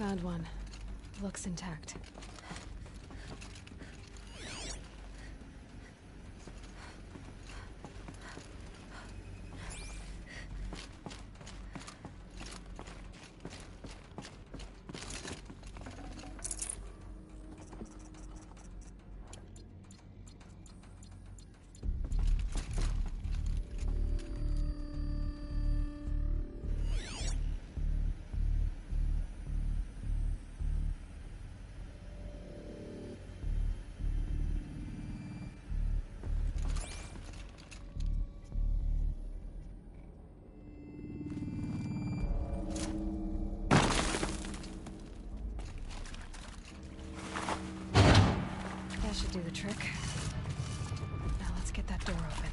Found one. Looks intact. That should do the trick. Now let's get that door open.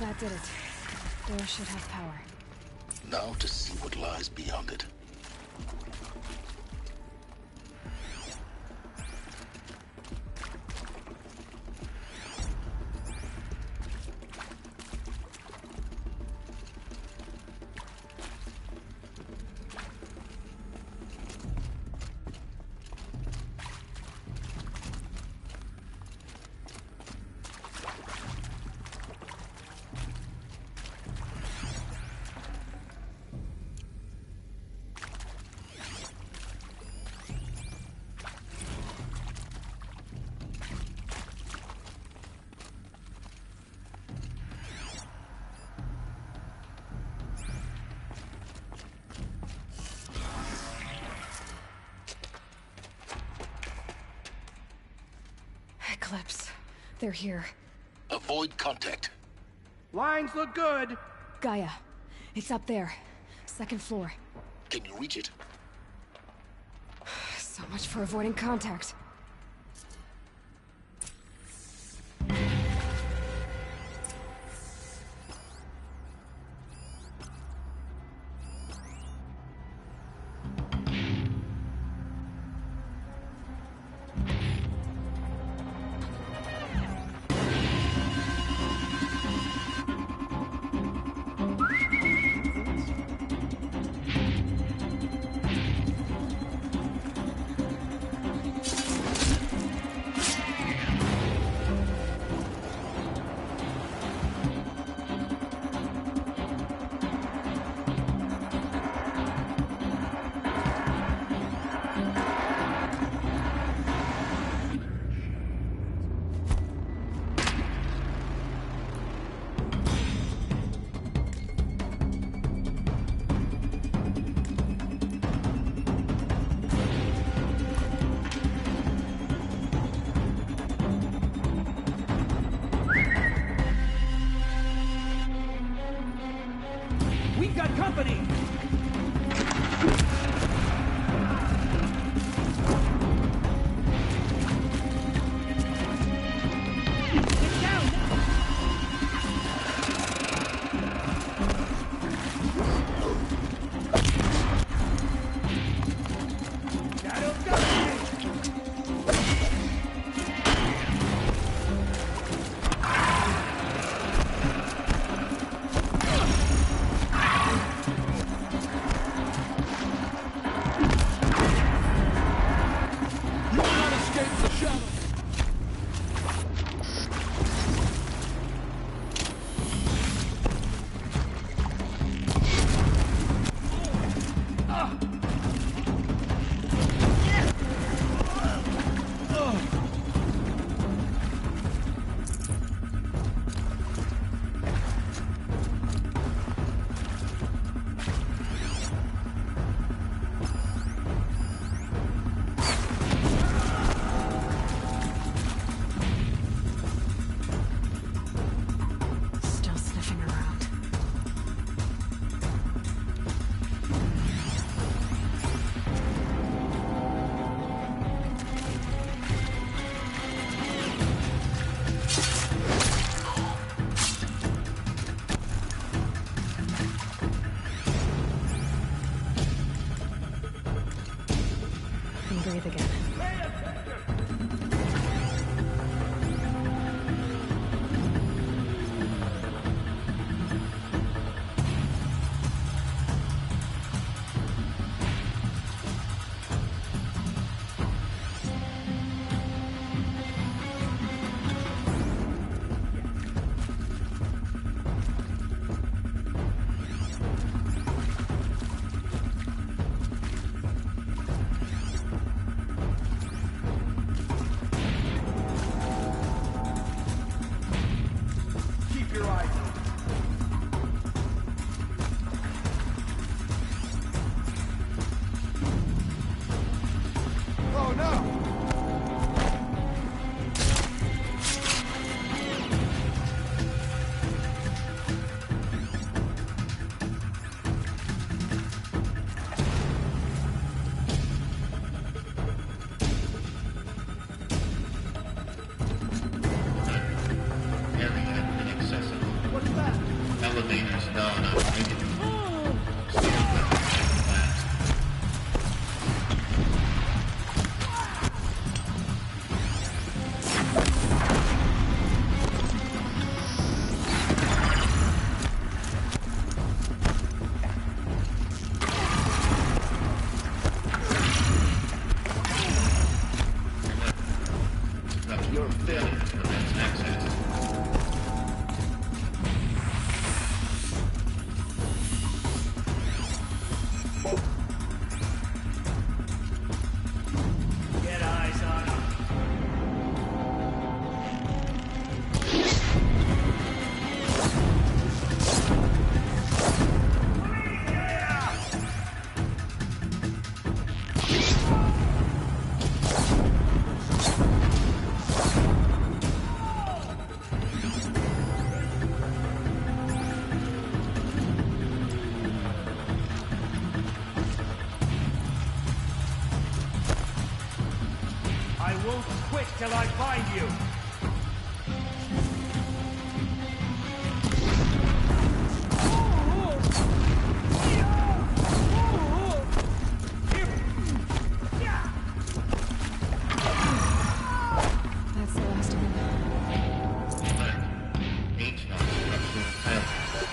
That did it. Door should have power. Now to see what lies beyond it. Eclipse. They're here. Avoid contact. Lines look good. Gaia. It's up there. Second floor. Can you reach it? So much for avoiding contact. We've got company! Get down! Still sniffing around. Can breathe again. Keep your eyes open. Oh no! Area inaccessible. What's that? Elevators non-operated. Steel weapons blast. Remember, your failure prevents access. Get eyes on him. I won't quit till I find you. That's the last of them. Alert. H-Knock structural failure.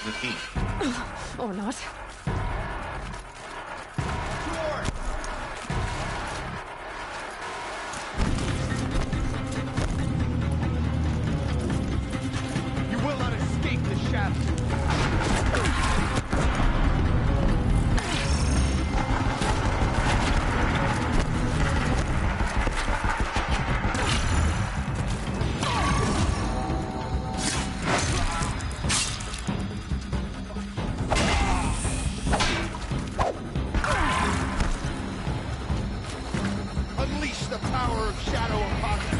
Repeat. Or not. You will not escape the shaft. Unleash the power of shadow upon them.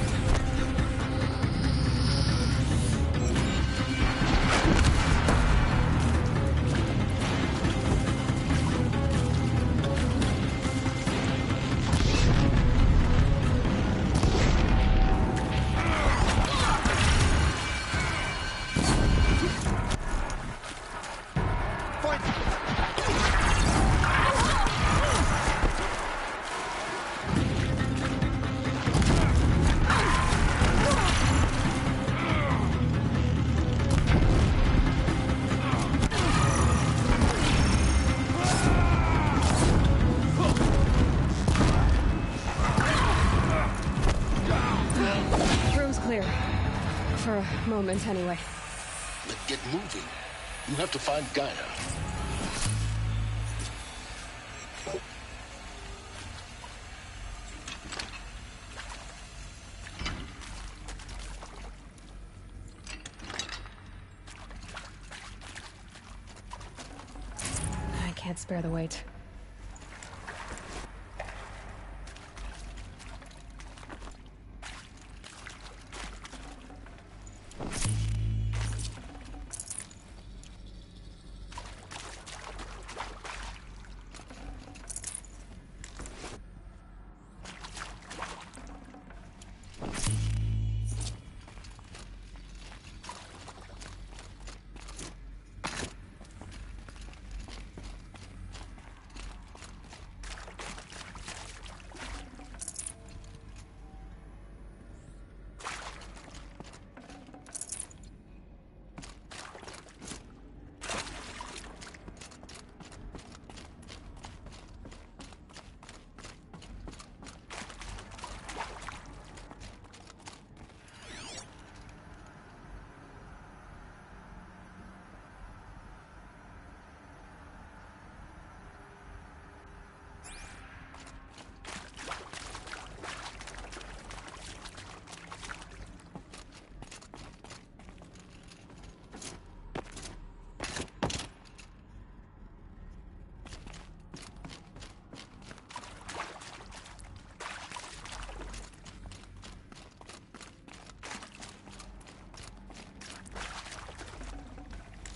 Room's clear. For a moment, anyway. Then get moving. You have to find Gaia. I can't spare the weight.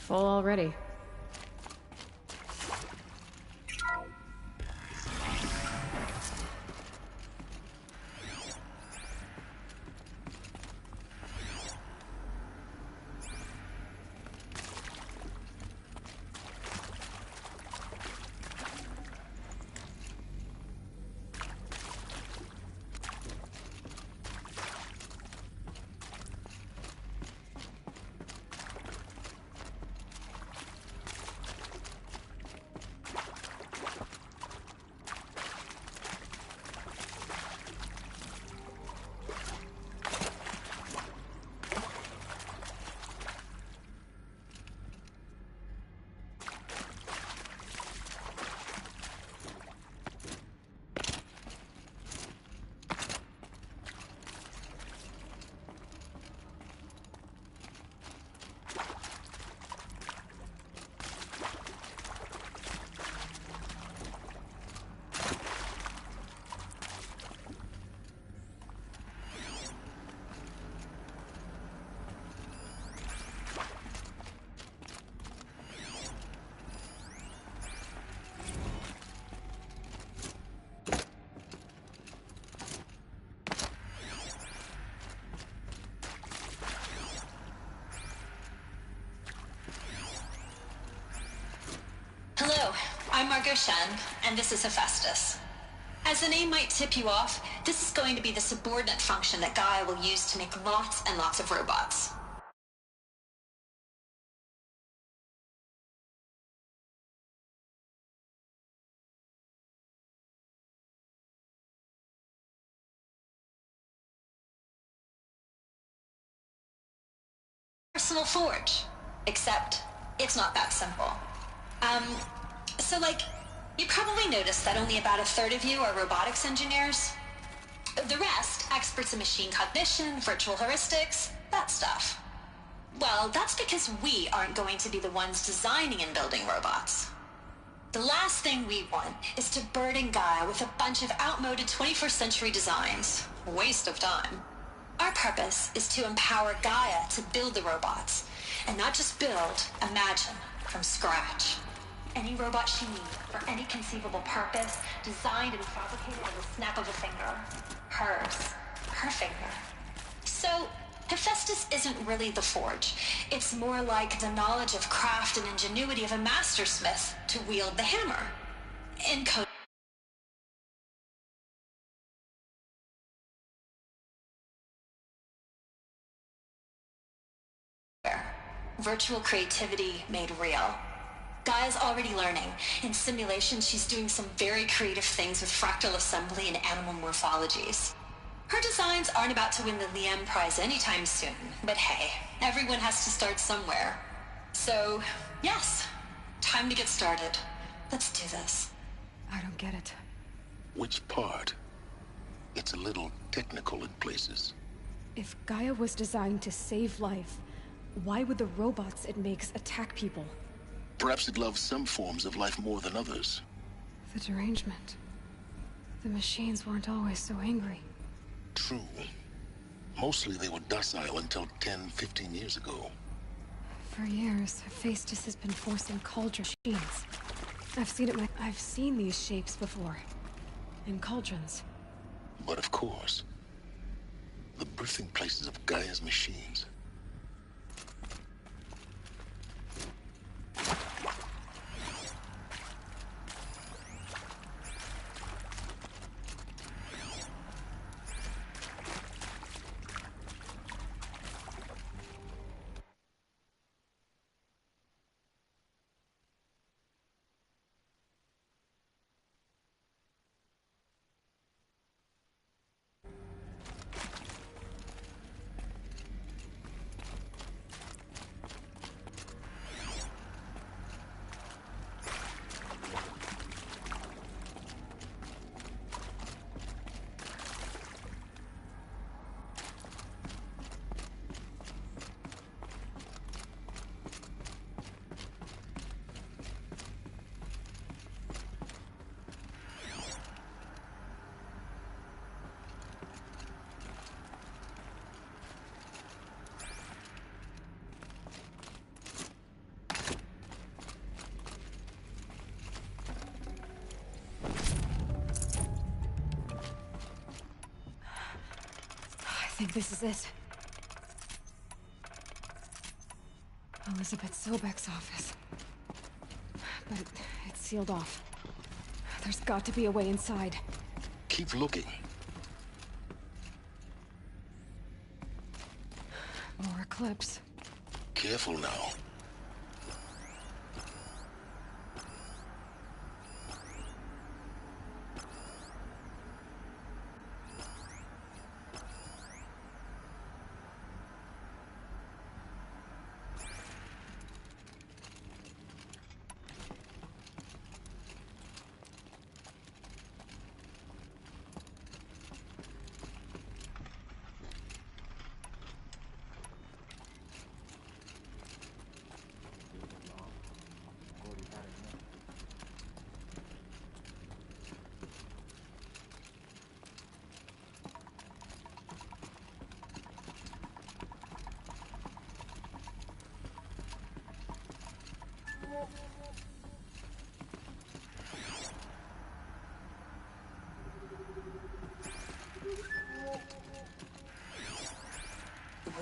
Full already. Hello, I'm Margot Shen, and this is Hephaestus. As the name might tip you off, this is going to be the subordinate function that Gaia will use to make lots and lots of robots. Personal forge. Except, it's not that simple. You probably noticed that only about a third of you are robotics engineers. The rest, experts in machine cognition, virtual heuristics, that stuff. Well, that's because we aren't going to be the ones designing and building robots. The last thing we want is to burden Gaia with a bunch of outmoded 21st century designs. Waste of time. Our purpose is to empower Gaia to build the robots, and not just build, imagine, from scratch. Any robot she needs, for any conceivable purpose, designed and fabricated at the snap of a finger. Hers. Her finger. So, Hephaestus isn't really the forge. It's more like the knowledge of craft and ingenuity of a mastersmith to wield the hammer. In code. Virtual creativity made real. Gaia's already learning. In simulations, she's doing some very creative things with fractal assembly and animal morphologies. Her designs aren't about to win the Liam Prize anytime soon, but hey, everyone has to start somewhere. So, yes, time to get started. Let's do this. I don't get it. Which part? It's a little technical in places. If Gaia was designed to save life, why would the robots it makes attack people? Perhaps it loves some forms of life more than others. The derangement. The machines weren't always so angry. True. Mostly they were docile until 10, 15 years ago. For years, Hephaestus has been forcing cauldron machines. I've seen these shapes before. In cauldrons. But of course, the birthing places of Gaia's machines. I think this is it. Elizabeth Sobek's office. But it's sealed off. There's got to be a way inside. Keep looking. More eclipse. Careful now.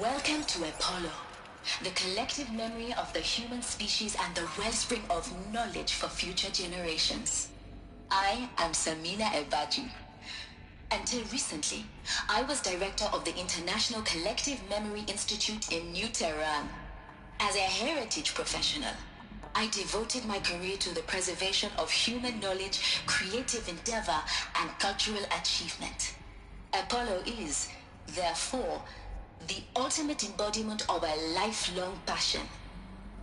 Welcome to Apollo, the collective memory of the human species and the wellspring of knowledge for future generations. I am Samina Ebaji. Until recently, I was director of the International Collective Memory Institute in New Tehran. As a heritage professional, I devoted my career to the preservation of human knowledge, creative endeavor, and cultural achievement. Apollo is, therefore, the ultimate embodiment of a lifelong passion,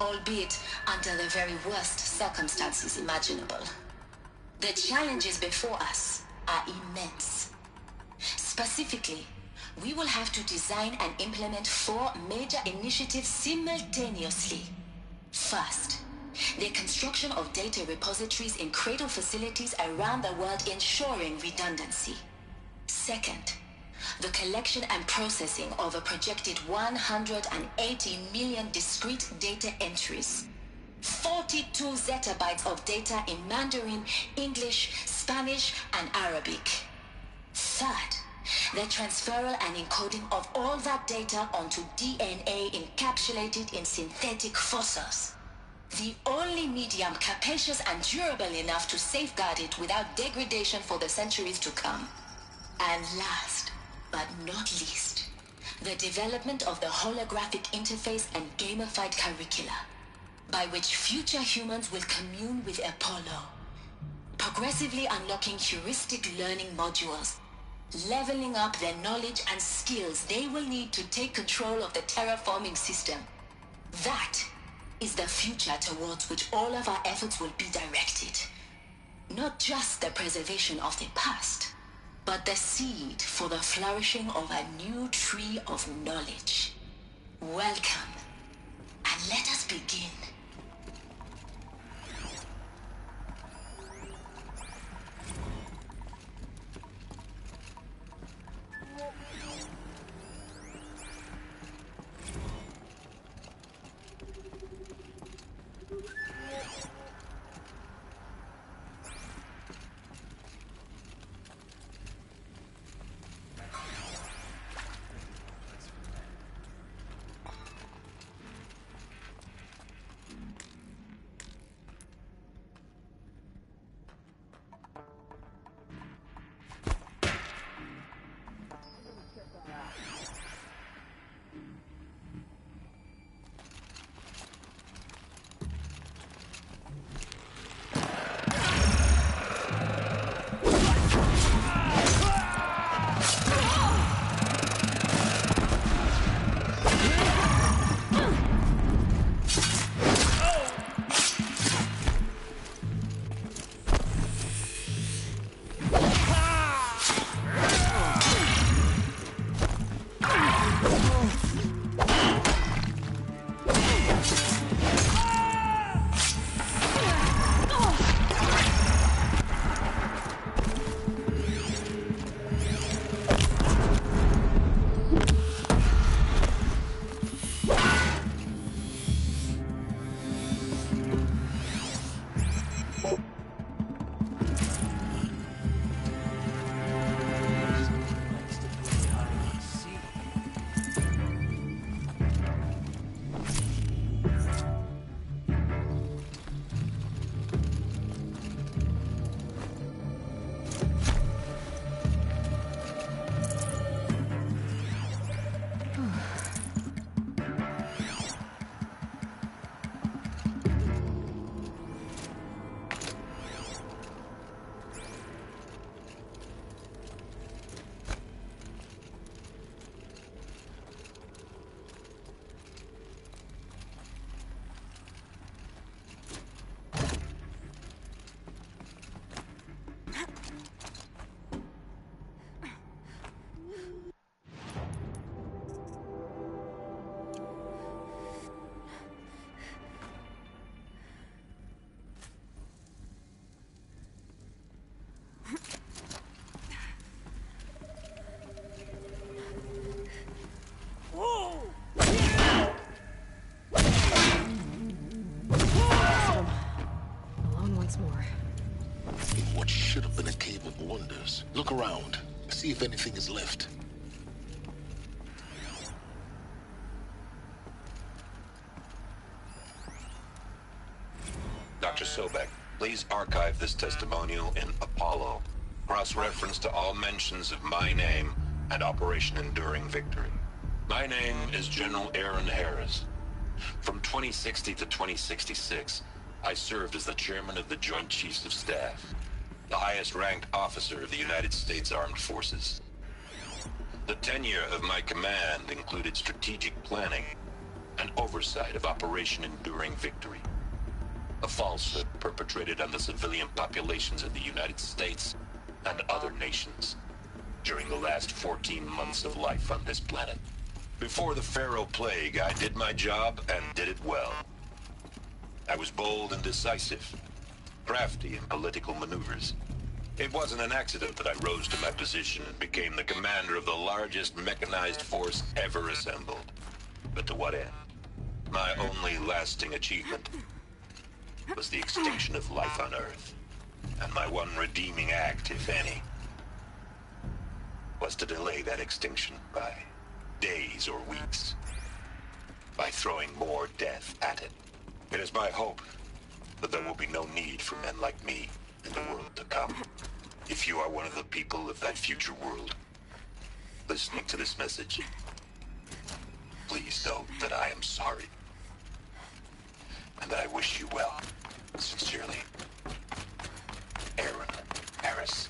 albeit under the very worst circumstances imaginable. The challenges before us are immense. Specifically, we will have to design and implement 4 major initiatives simultaneously. First, the construction of data repositories in cradle facilities around the world, ensuring redundancy. Second, the collection and processing of a projected 180 million discrete data entries. 42 zettabytes of data in Mandarin, English, Spanish, and Arabic. Third, the transferal and encoding of all that data onto DNA encapsulated in synthetic fossils. The only medium capacious and durable enough to safeguard it without degradation for the centuries to come. And last, but not least, the development of the holographic interface and gamified curricula, by which future humans will commune with Apollo, progressively unlocking heuristic learning modules, leveling up their knowledge and skills they will need to take control of the terraforming system. That is the future towards which all of our efforts will be directed. not just the preservation of the past, but the seed for the flourishing of a new tree of knowledge. Welcome, and let us begin. What should have been a cave of wonders. Look around. See if anything is left. Dr. Sobek, please archive this testimonial in Apollo. Cross-reference to all mentions of my name and Operation Enduring Victory. My name is General Aaron Harris. From 2060 to 2066, I served as the chairman of the Joint Chiefs of Staff, the highest-ranked officer of the United States Armed Forces. The tenure of my command included strategic planning and oversight of Operation Enduring Victory, a falsehood perpetrated on the civilian populations of the United States and other nations during the last 14 months of life on this planet. Before the Pharaoh Plague, I did my job and did it well. I was bold and decisive, crafty in political maneuvers. It wasn't an accident that I rose to my position and became the commander of the largest mechanized force ever assembled. But to what end? My only lasting achievement was the extinction of life on Earth. And my one redeeming act, if any, was to delay that extinction by days or weeks, by throwing more death at it. It is my hope that there will be no need for men like me in the world to come. If you are one of the people of that future world listening to this message, please know that I am sorry and that I wish you well. Sincerely, Aaron Harris.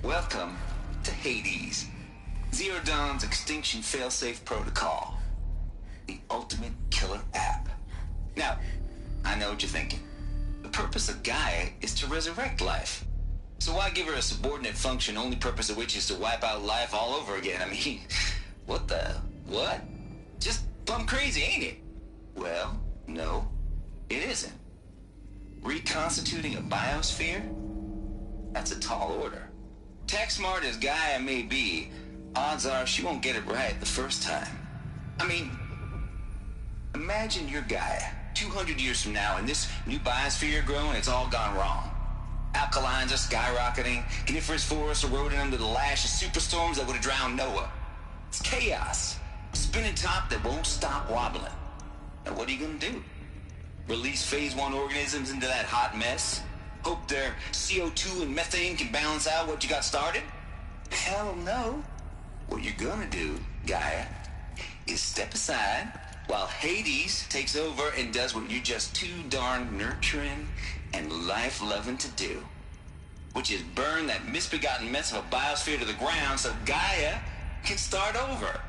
Welcome to Hades, Zero Dawn's extinction failsafe protocol. The ultimate killer app. Now, I know what you're thinking. The purpose of Gaia is to resurrect life. So why give her a subordinate function, only purpose of which is to wipe out life all over again? I mean, what? Just plumb crazy, ain't it? Well, no, it isn't. Reconstituting a biosphere? That's a tall order. Tech smart as Gaia may be, odds are she won't get it right the first time. I mean, imagine you're Gaia, 200 years from now, and this new biosphere you're growing, it's all gone wrong. Alkalines are skyrocketing, coniferous forests eroding under the lash of superstorms that would have drowned Noah. It's chaos. A spinning top that won't stop wobbling. Now what are you gonna do? Release phase 1 organisms into that hot mess? Hope their CO2 and methane can balance out what you got started? Hell no. What you're gonna do, Gaia, is step aside while Hades takes over and does what you're just too darn nurturing and life-loving to do, which is burn that misbegotten mess of a biosphere to the ground so Gaia can start over.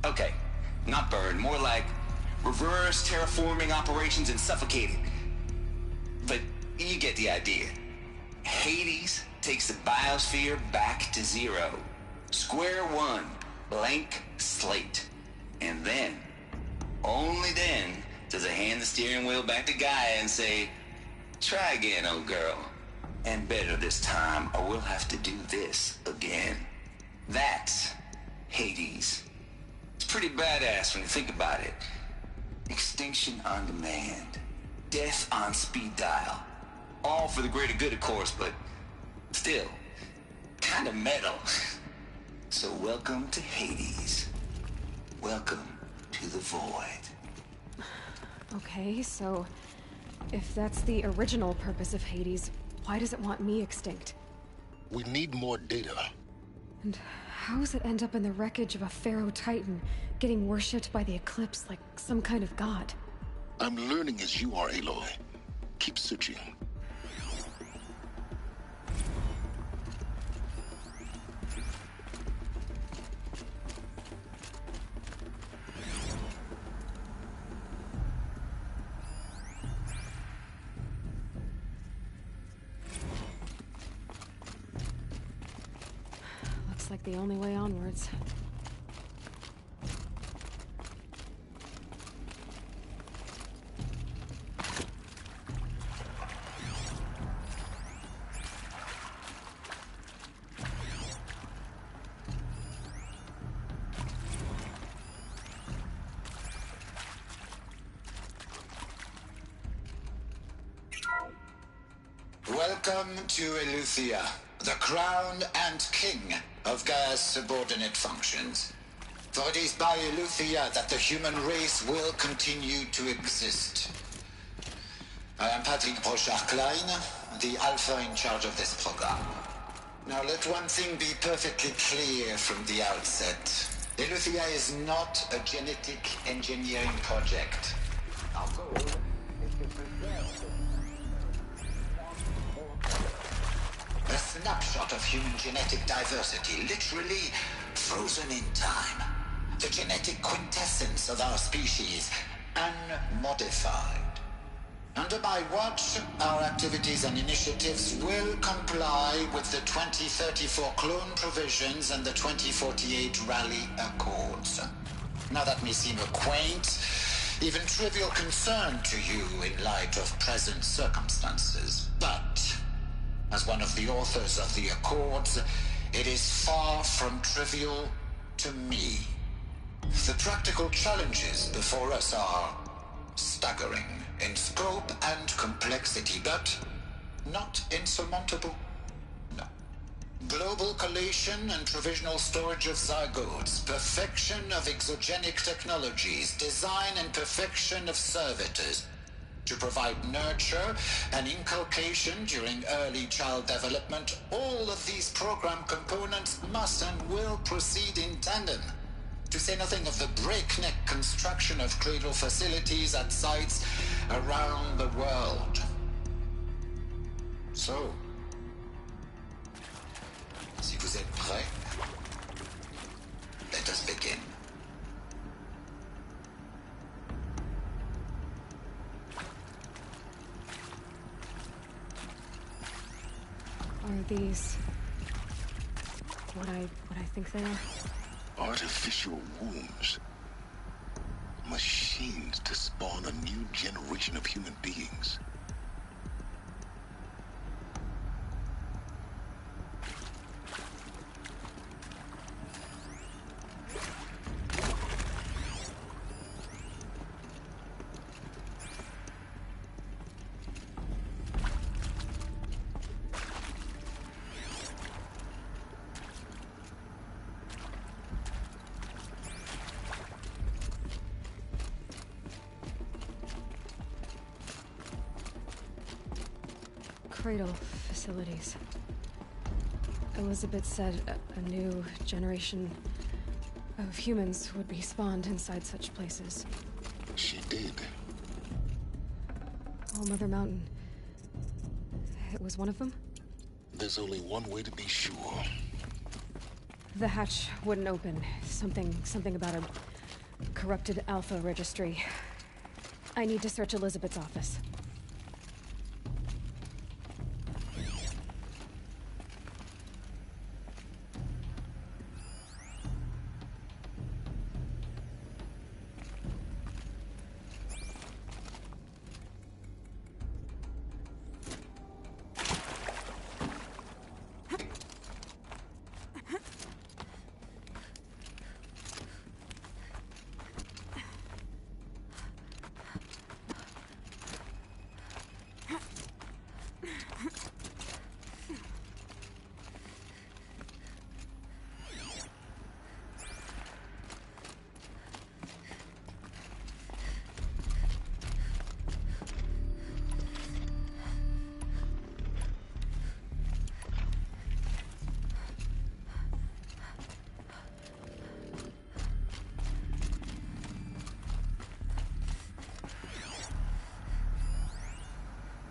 Okay, not burn, more like reverse terraforming operations and suffocating. But you get the idea. Hades takes the biosphere back to zero. Square one, blank slate. And then, only then, does it hand the steering wheel back to Gaia and say, try again, old girl. And better this time, or we'll have to do this again. That's Hades. It's pretty badass when you think about it. Extinction on demand. Death on speed dial. All for the greater good, of course, but still, kind of metal. So welcome to Hades. Welcome to the void. Okay, so if that's the original purpose of Hades, why does it want me extinct? We need more data. And how does it end up in the wreckage of a Pharaoh Titan, getting worshipped by the Eclipse like some kind of god? I'm learning as you are, Aloy. Keep searching. Looks like the only way onwards. Welcome to Eleuthia, the crown and king of Gaia's subordinate functions. For it is by Eleuthia that the human race will continue to exist. I am Patrick Brochard-Klein, the Alpha in charge of this program. Now let one thing be perfectly clear from the outset. Eleuthia is not a genetic engineering project. Our goal is to preserve a snapshot of human genetic diversity, literally frozen in time. The genetic quintessence of our species, unmodified. Under my watch, our activities and initiatives will comply with the 2034 clone provisions and the 2048 Rally Accords. Now that may seem a quaint, even trivial concern to you in light of present circumstances, but as one of the authors of the Accords, it is far from trivial to me. The practical challenges before us are staggering in scope and complexity, but not insurmountable. No. Global collation and provisional storage of zygotes, perfection of exogenic technologies, design and perfection of servitors, to provide nurture and inculcation during early child development. All of these program components must and will proceed in tandem, to say nothing of the breakneck construction of cradle facilities at sites around the world. So, Vous êtes prêts? Let us begin. Are these what I think they are? Artificial wombs. Machines to spawn a new generation of human beings. Cradle facilities. Elizabeth said a new generation of humans would be spawned inside such places. She did. All Mother Mountain. It was one of them? There's only one way to be sure. The hatch wouldn't open. Something about a corrupted Alpha registry. I need to search Elizabeth's office.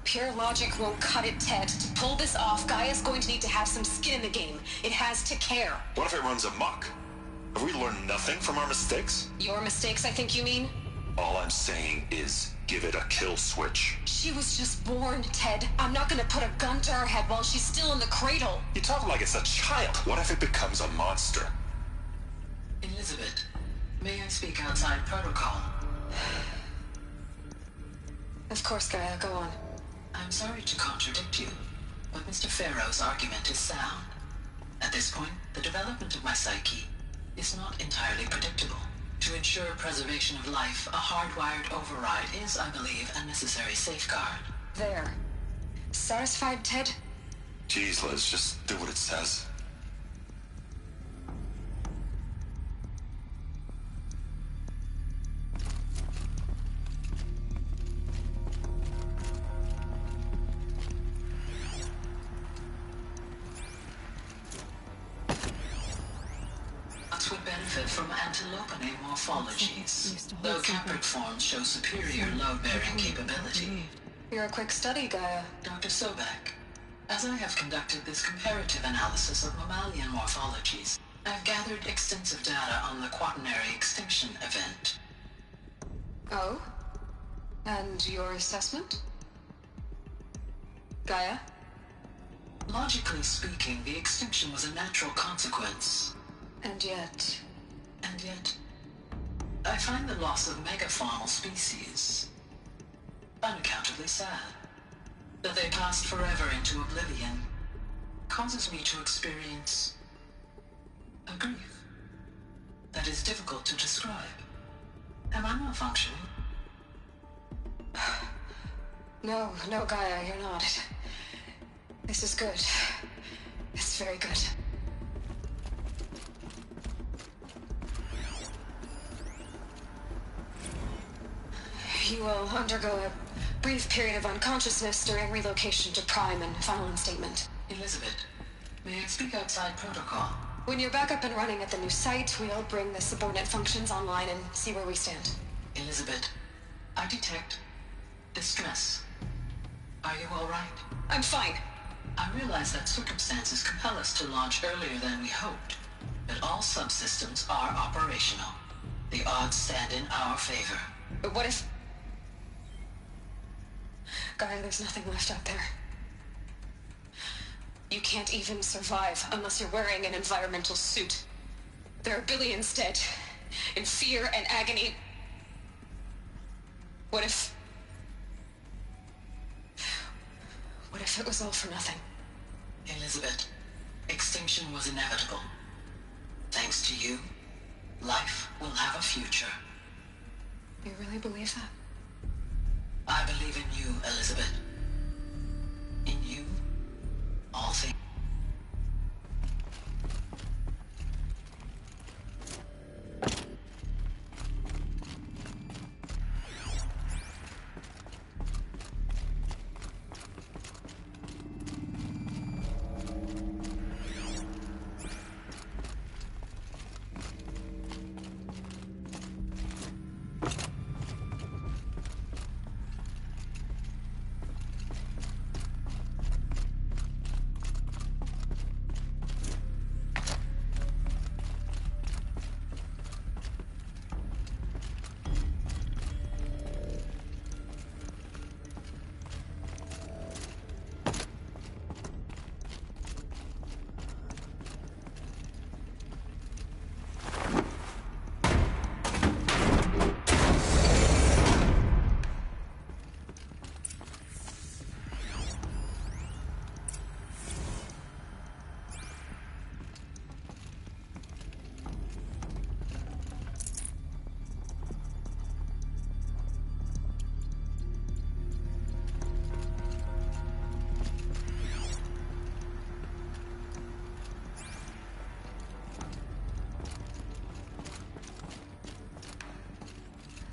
Pure logic won't cut it, Ted. To pull this off, Gaia's going to need to have some skin in the game. It has to care. What if it runs amok? Have we learned nothing from our mistakes? Your mistakes, I think you mean? All I'm saying is, give it a kill switch. She was just born, Ted. I'm not gonna put a gun to her head while she's still in the cradle. You talk like it's a child. What if it becomes a monster? Elizabeth, may I speak outside protocol? Of course, Gaia, go on. I'm sorry to contradict you, but Mr. Farrow's argument is sound. At this point, the development of my psyche is not entirely predictable. To ensure preservation of life, a hardwired override is, I believe, a necessary safeguard. There. Satisfied, Ted? Jeez, Liz, just do what it says. Would benefit from antilopine morphologies, though caprid forms show superior load-bearing capability. You're a quick study, Gaia. Dr. Sobek, as I have conducted this comparative analysis of mammalian morphologies, I've gathered extensive data on the quaternary extinction event. Oh? And your assessment? Gaia? Logically speaking, the extinction was a natural consequence. And yet, I find the loss of megafaunal species unaccountably sad. That they passed forever into oblivion causes me to experience a grief that is difficult to describe. Am I malfunctioning? No, Gaia, you're not. This is good. It's very good. You will undergo a brief period of unconsciousness during relocation to Prime and final instatement. Elizabeth, may I speak outside protocol? When you're back up and running at the new site, we'll bring the subordinate functions online and see where we stand. Elizabeth, I detect distress. Are you all right? I'm fine. I realize that circumstances compel us to launch earlier than we hoped, but all subsystems are operational. The odds stand in our favor. But what if... Gaia, there's nothing left out there. You can't even survive unless you're wearing an environmental suit. There are billions dead, in fear and agony. What if it was all for nothing? Elizabeth, extinction was inevitable. Thanks to you, life will have a future. You really believe that? I believe in you, Elizabeth. In you, all things.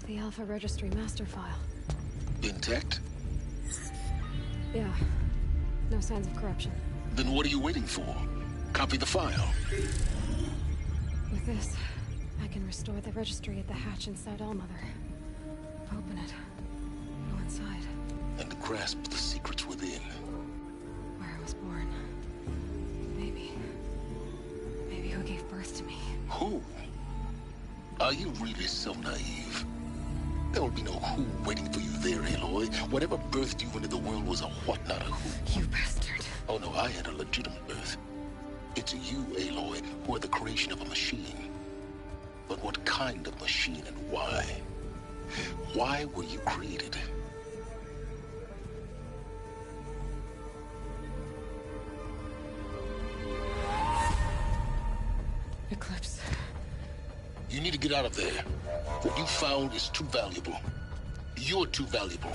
The Alpha Registry master file. Intact? Yeah. No signs of corruption. Then what are you waiting for? Copy the file. With this, I can restore the registry at the hatch inside Allmother. Open it. Go inside. And grasp the secrets within. Where I was born. Maybe who gave birth to me. Who? Are you really so naive? There will be no who waiting for you there, Aloy. Whatever birthed you into the world was a what, not a who. You bastard. Oh no, I had a legitimate birth. It's you, Aloy, who are the creation of a machine. But what kind of machine and why? Why were you created? Eclipse. You need to get out of there. What you found is too valuable. You're too valuable.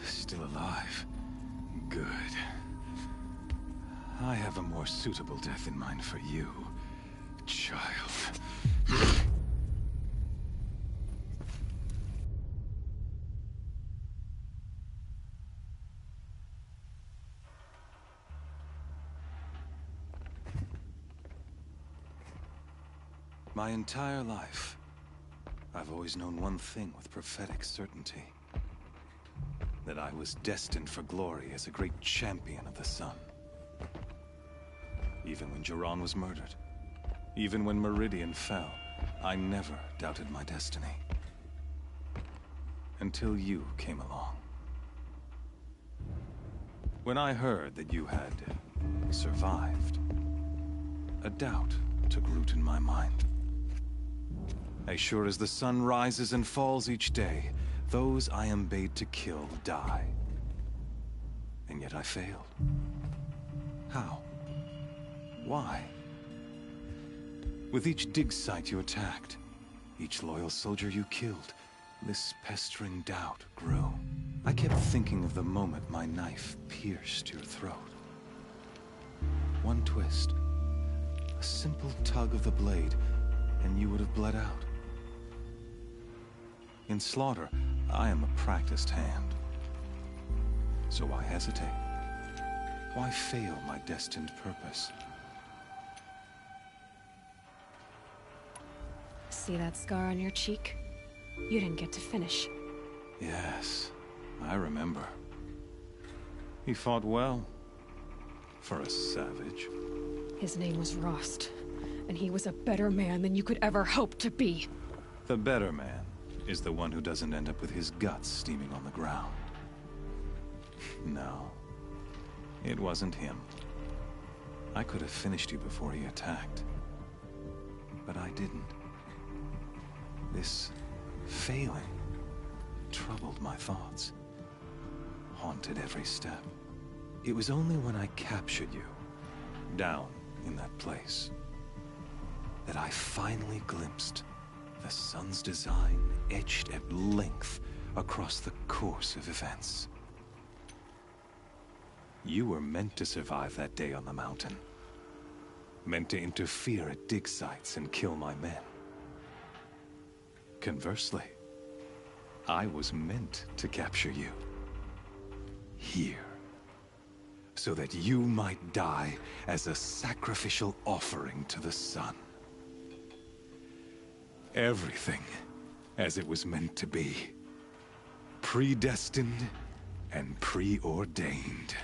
Still alive. Good. I have a more suitable death in mind for you, child. My entire life, I've always known one thing with prophetic certainty. That I was destined for glory as a great champion of the sun. Even when Jiran was murdered, even when Meridian fell, I never doubted my destiny. Until you came along. When I heard that you had survived, a doubt took root in my mind. As sure as the sun rises and falls each day, those I am bade to kill die. And yet I failed. How? Why? With each dig site you attacked, each loyal soldier you killed, this pestering doubt grew. I kept thinking of the moment my knife pierced your throat. One twist, a simple tug of the blade, and you would have bled out. In slaughter, I am a practiced hand. So why hesitate? Why fail my destined purpose? See that scar on your cheek? You didn't get to finish. Yes, I remember. He fought well. For a savage. His name was Rost, and he was a better man than you could ever hope to be. The better man is the one who doesn't end up with his guts steaming on the ground. No, it wasn't him. I could have finished you before he attacked. But I didn't. This failing troubled my thoughts, haunted every step. It was only when I captured you, down in that place, that I finally glimpsed the sun's design etched at length across the course of events. You were meant to survive that day on the mountain. Meant to interfere at dig sites and kill my men. Conversely, I was meant to capture you. Here. So that you might die as a sacrificial offering to the sun. Everything as it was meant to be. Predestined and preordained.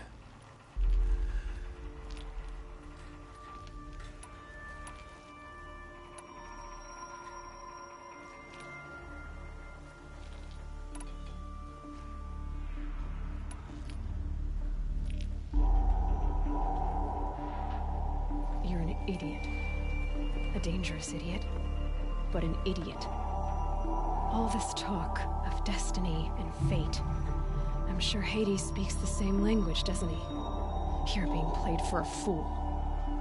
You're an idiot. A dangerous idiot, but an idiot. All this talk of destiny and fate. I'm sure Hades speaks the same language, doesn't he? You're being played for a fool.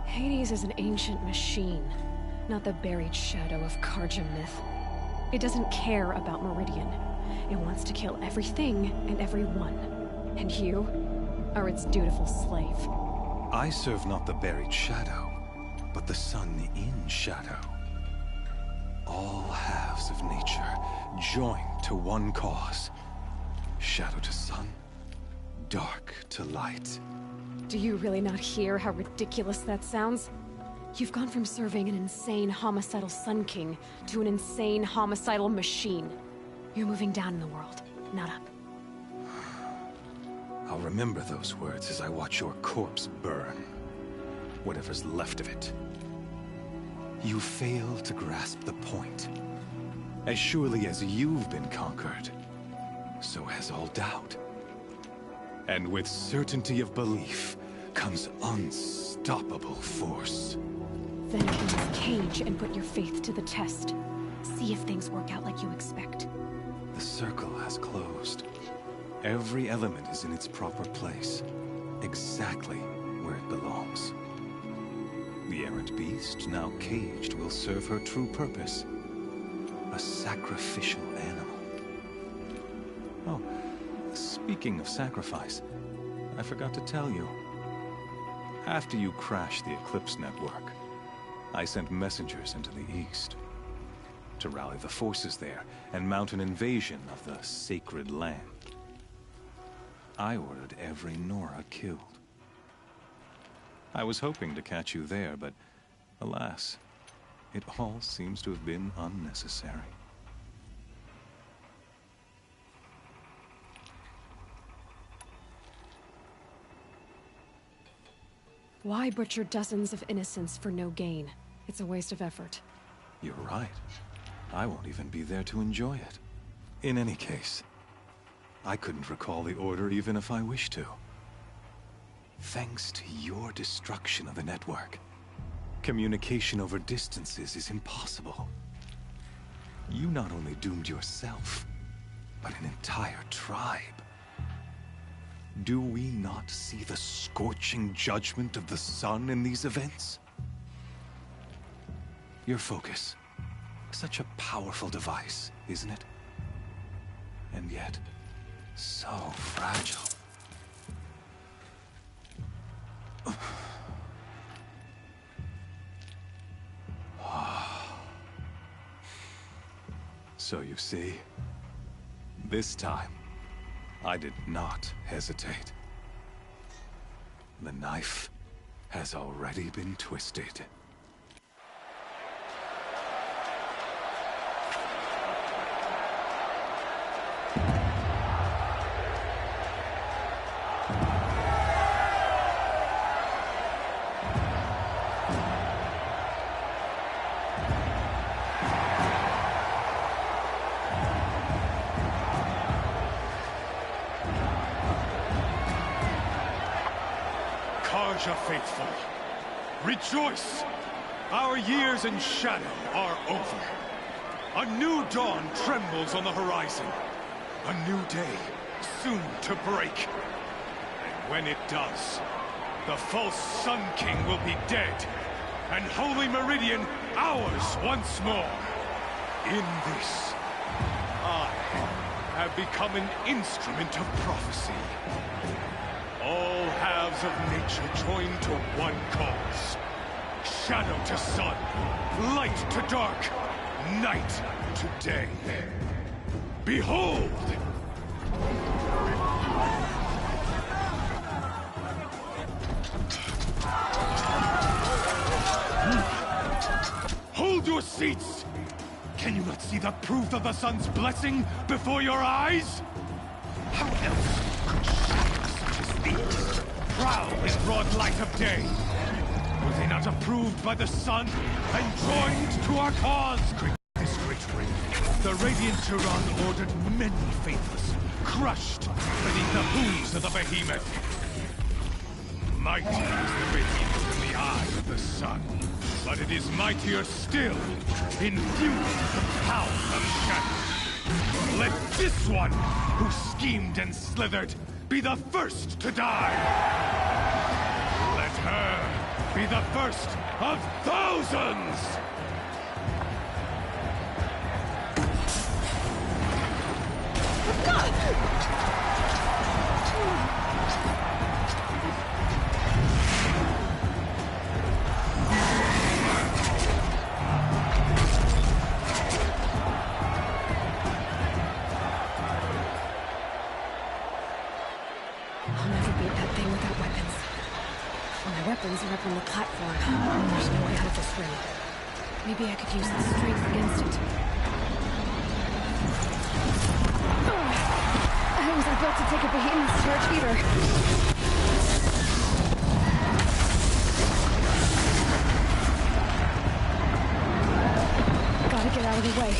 Hades is an ancient machine, not the buried shadow of Karja myth. It doesn't care about Meridian. It wants to kill everything and everyone. And you are its dutiful slave. I serve not the buried shadow, but the sun in shadow. All halves of nature joined to one cause. Shadow to sun, dark to light. Do you really not hear how ridiculous that sounds? You've gone from serving an insane homicidal Sun King to an insane homicidal machine. You're moving down in the world, not up. I'll remember those words as I watch your corpse burn. Whatever's left of it. You fail to grasp the point. As surely as you've been conquered, so has all doubt. And with certainty of belief comes unstoppable force. Then open this cage and put your faith to the test. See if things work out like you expect. The circle has closed. Every element is in its proper place, exactly where it belongs. The errant beast, now caged, will serve her true purpose. A sacrificial animal. Oh, speaking of sacrifice, I forgot to tell you. After you crashed the Eclipse network, I sent messengers into the east to rally the forces there and mount an invasion of the sacred land. I ordered every Nora killed. I was hoping to catch you there, but alas, it all seems to have been unnecessary. Why butcher dozens of innocents for no gain? It's a waste of effort. You're right. I won't even be there to enjoy it. In any case, I couldn't recall the order even if I wished to. Thanks to your destruction of the network, communication over distances is impossible. You not only doomed yourself, but an entire tribe. Do we not see the scorching judgment of the sun in these events? Your focus, such a powerful device, isn't it? And yet, So fragile. So you see, this time, I did not hesitate. The knife has already been twisted. Karja faithful, rejoice! Our years in shadow are over. A new dawn trembles on the horizon. A new day, soon to break. And when it does, the false Sun King will be dead, and Holy Meridian ours once more. In this, I have become an instrument of prophecy. All halves of nature join to one cause. Shadow to sun, light to dark, night to day. Behold! Hold your seats! Can you not see the proof of the sun's blessing before your eyes? How else could shadows such as these prowl in broad light of day? Were they not approved by the sun and joined to our cause? This great ring, the Radiant Tyrann ordered many faithless, crushed beneath the hooves of the behemoth. Mighty is the radiance in the eye of the sun, but it is mightier still in fury the power of shadow. Let this one, who schemed and slithered, be the first to die. Let her be the first of thousands! I'll never beat that thing without weapons. My weapons are up on the platform. There's no way out of this ring. Maybe I could use the strength against it. I wasn't built to take a behemoth's charge either. Gotta get out of the way.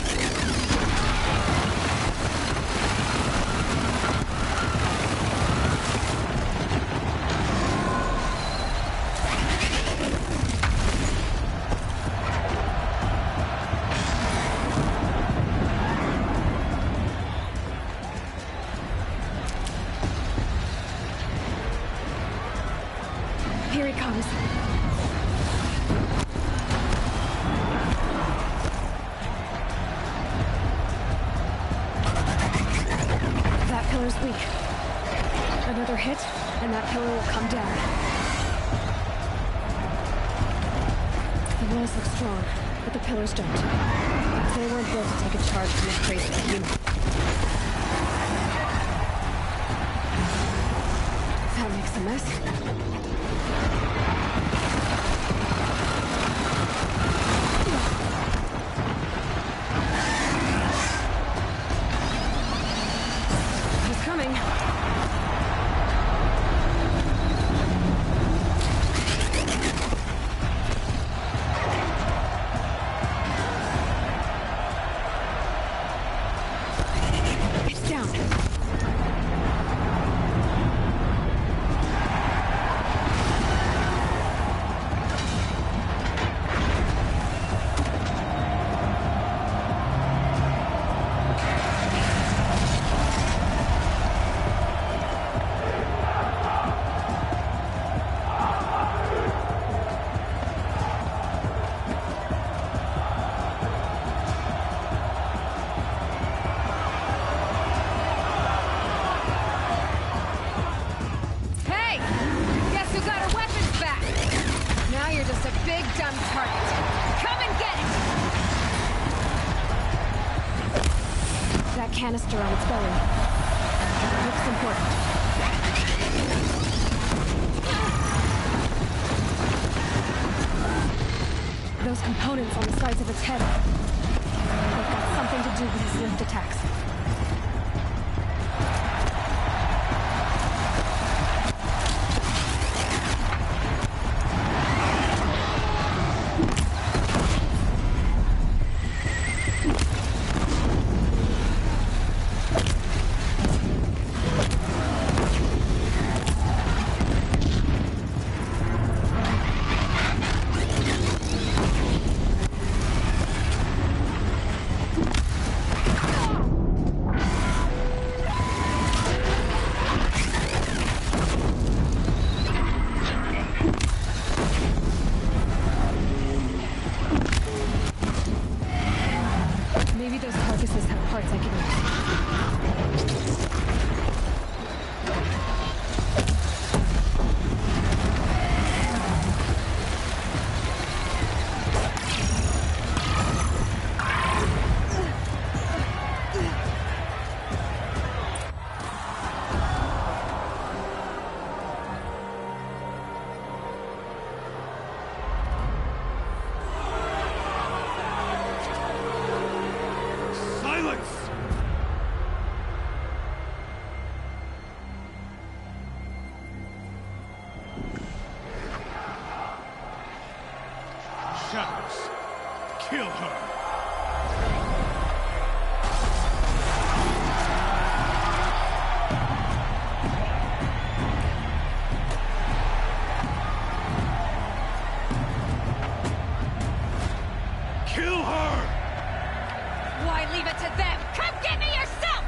Here he comes. That pillar's weak. Another hit, and that pillar will come down. The walls look strong, but the pillars don't. They weren't built to take a charge from this crazy human. That makes a mess. canister on its belly. Looks important. Those components on the sides of its head. They've got something to do with his lift attacks. Maybe those carcasses have parts I can use. Silence! Shadows, kill her! Kill her! Why leave it to them? Come get me yourself!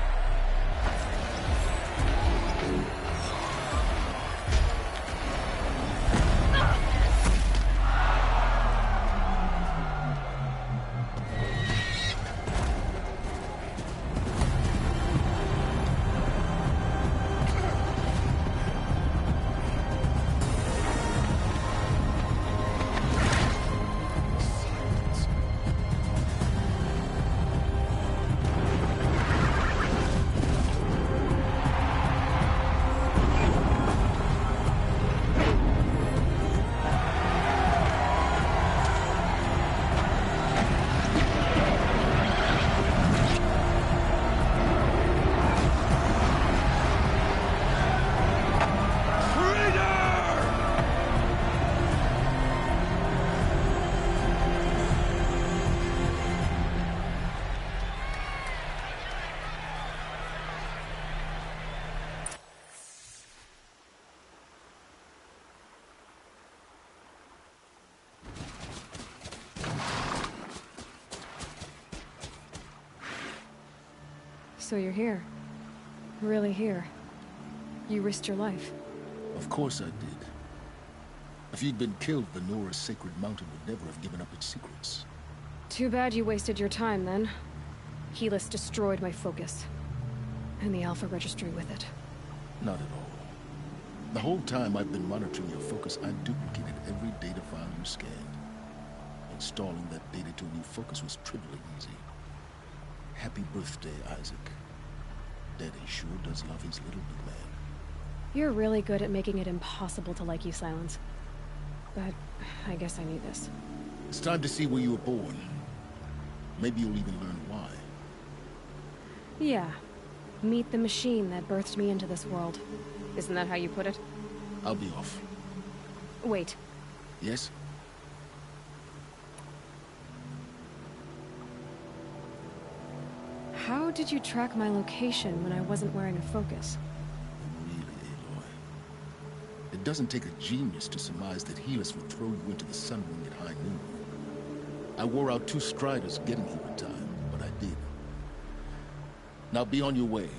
So you're here. Really here. You risked your life. Of course I did. If you'd been killed, the Nora's sacred mountain would never have given up its secrets. Too bad you wasted your time, then. Helis destroyed my focus. And the Alpha Registry with it. Not at all. The whole time I've been monitoring your focus, I've duplicated every data file you scanned. Installing that data to a new focus was trivially easy. Happy birthday, Isaac. Daddy sure does love his little big man. You're really good at making it impossible to like you, Silence. But I guess I need this. It's time to see where you were born. Maybe you'll even learn why. Yeah. Meet the machine that birthed me into this world. Isn't that how you put it? I'll be off. Wait. Yes? How did you track my location when I wasn't wearing a focus? Really, Aloy. It doesn't take a genius to surmise that Helis would throw you into the sun ring at high noon. I wore out 2 striders getting here in time, but I did. Now be on your way.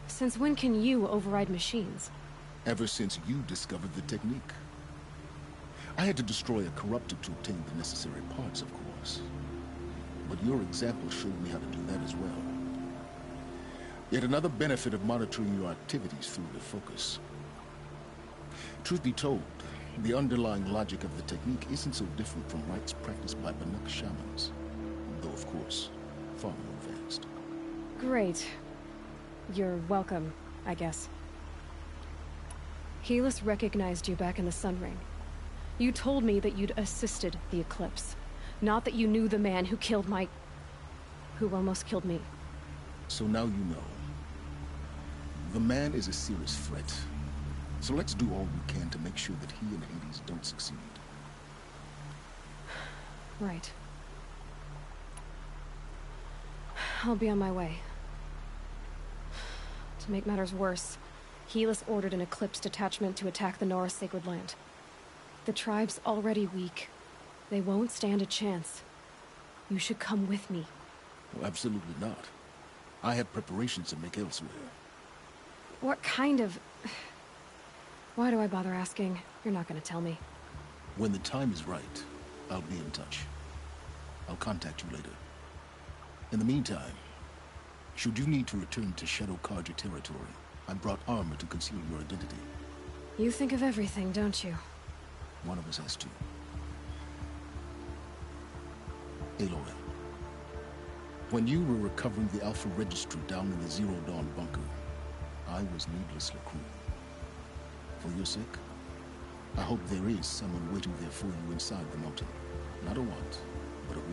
Since when can you override machines? Ever since you discovered the technique. I had to destroy a corruptor to obtain the necessary parts, of course. But your example showed me how to do that as well. Yet another benefit of monitoring your activities through the focus. Truth be told, the underlying logic of the technique isn't so different from rites practiced by Banuk shamans. Though, of course, far more advanced. Great. You're welcome, I guess. Helis recognized you back in the Sun Ring. You told me that you'd assisted the Eclipse. Not that you knew the man who killed who almost killed me. So now you know. The man is a serious threat. So let's do all we can to make sure that he and Hades don't succeed. Right. I'll be on my way. To make matters worse, Helis ordered an Eclipse detachment to attack the Nora Sacred Land. The tribe's already weak. They won't stand a chance. You should come with me. Well, absolutely not. I have preparations to make elsewhere. What kind of... Why do I bother asking? You're not gonna tell me. When the time is right, I'll be in touch. I'll contact you later. In the meantime, should you need to return to Shadow Karja territory, I brought armor to conceal your identity. You think of everything, don't you? One of us has to. Aloy, when you were recovering the Alpha Registry down in the Zero Dawn bunker, I was needlessly cruel. For your sake, I hope there is someone waiting there for you inside the mountain. Not a want, but a will.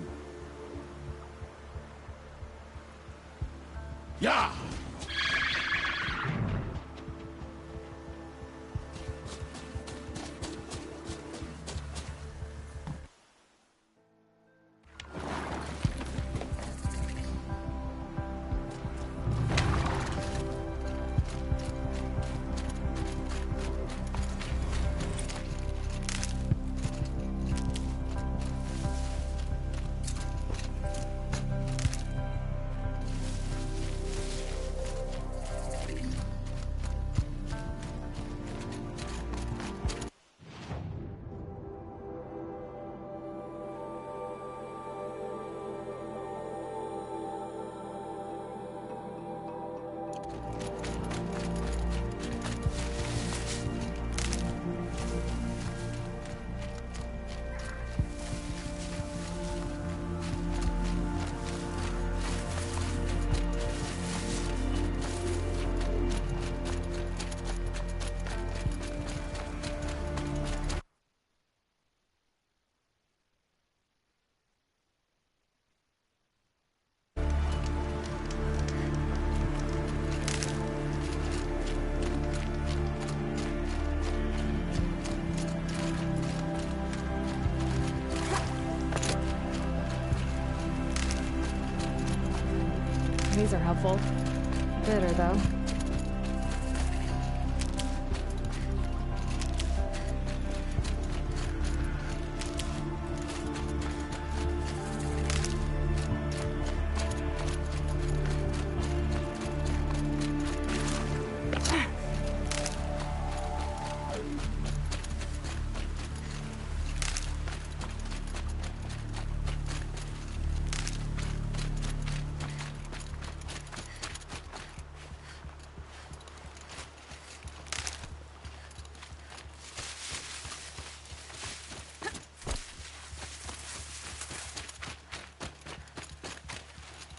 Yeah! These are helpful. Bitter, though.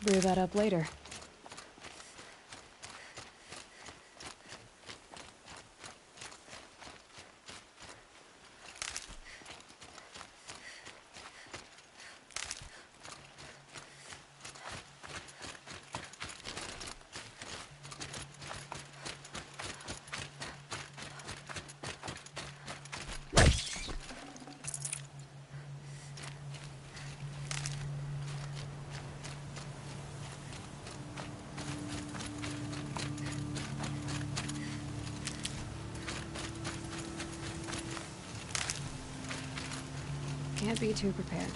Brew that up later. Can't be too prepared.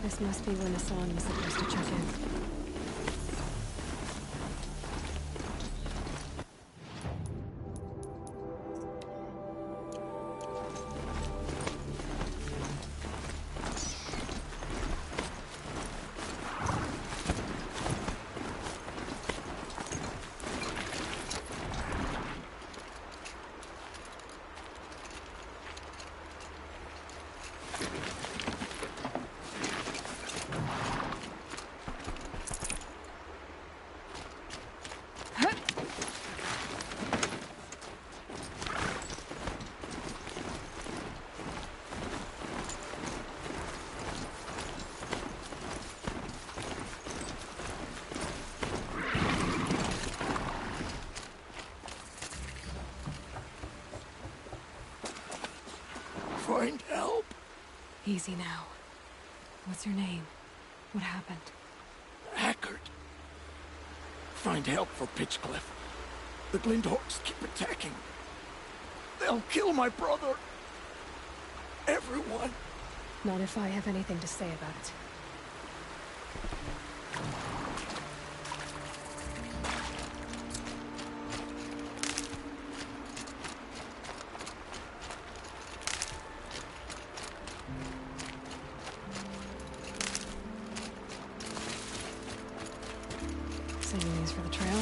This must be when Hassan was supposed to check in. Find help. Easy now. What's your name? What happened? Hackard. Find help for Pitchcliff. The Glinthawks keep attacking. They'll kill my brother. Everyone. Not if I have anything to say about it. Saving these for the trail.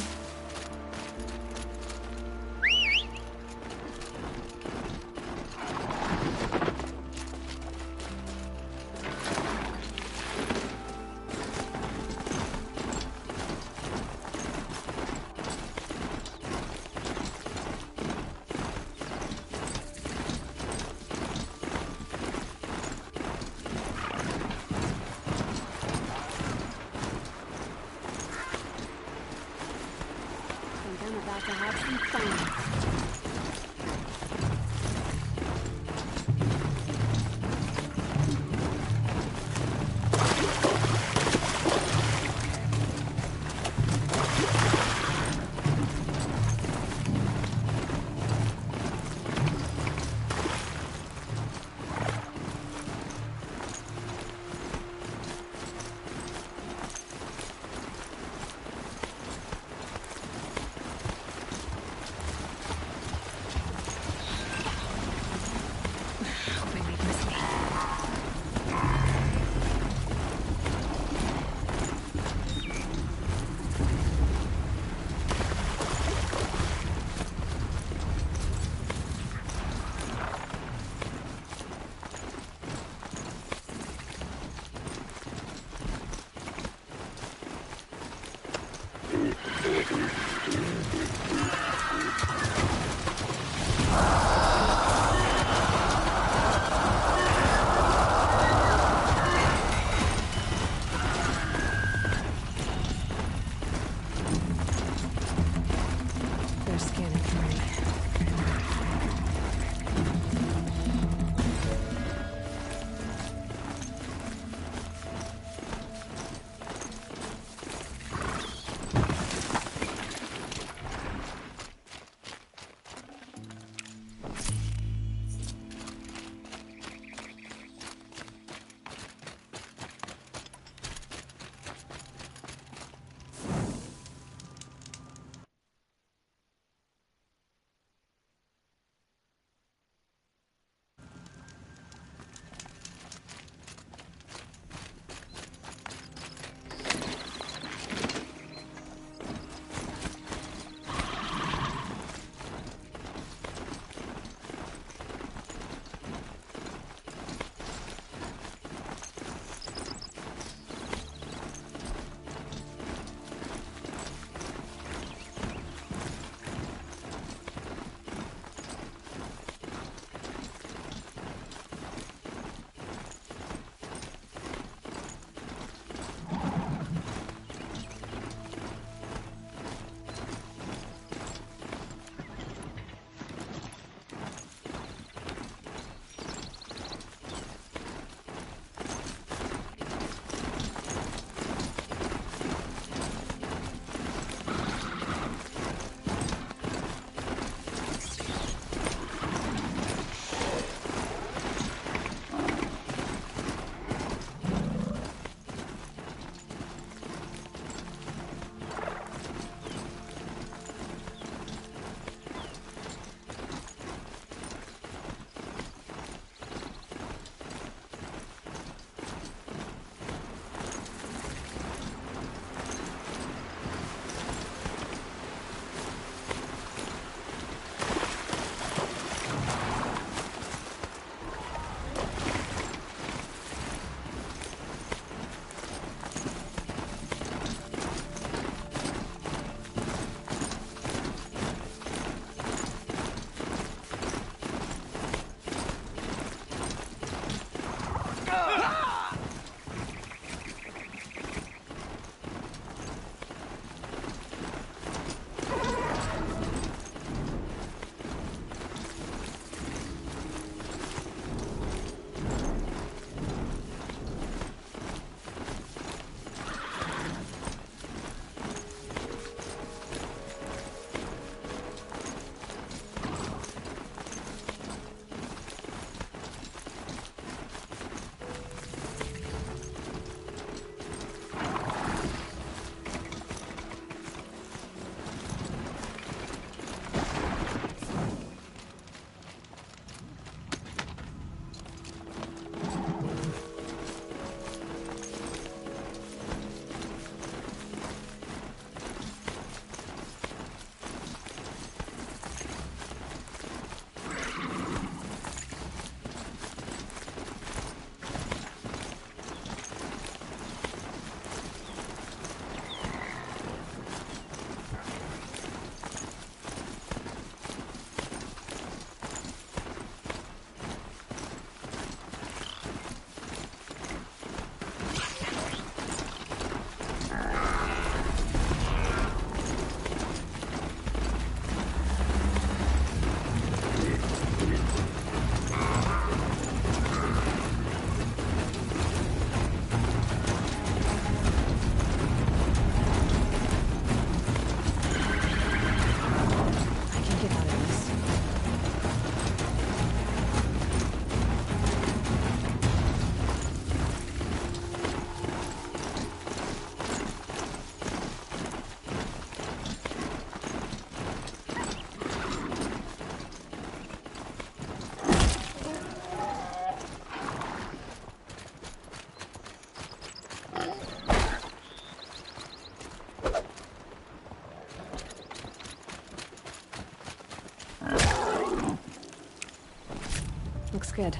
Looks good.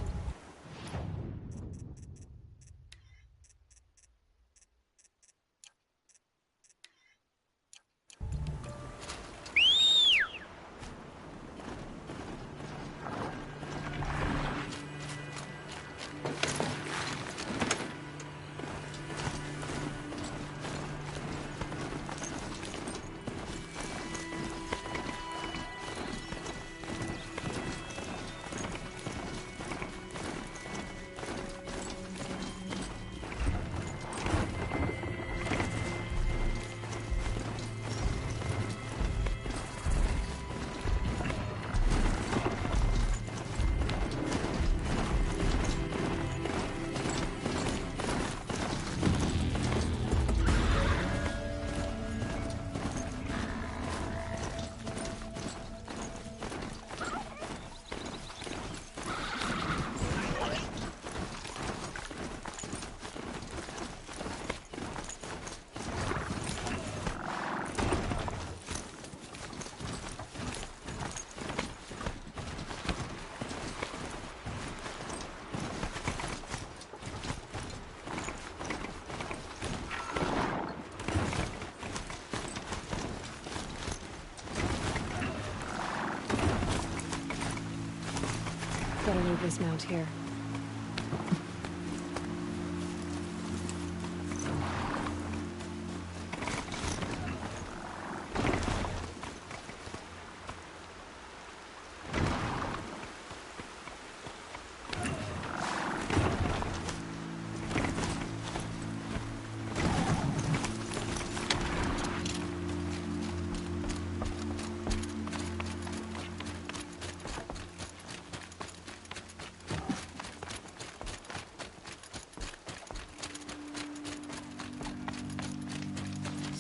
Better leave this mount here.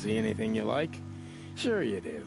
See anything you like? Sure you do.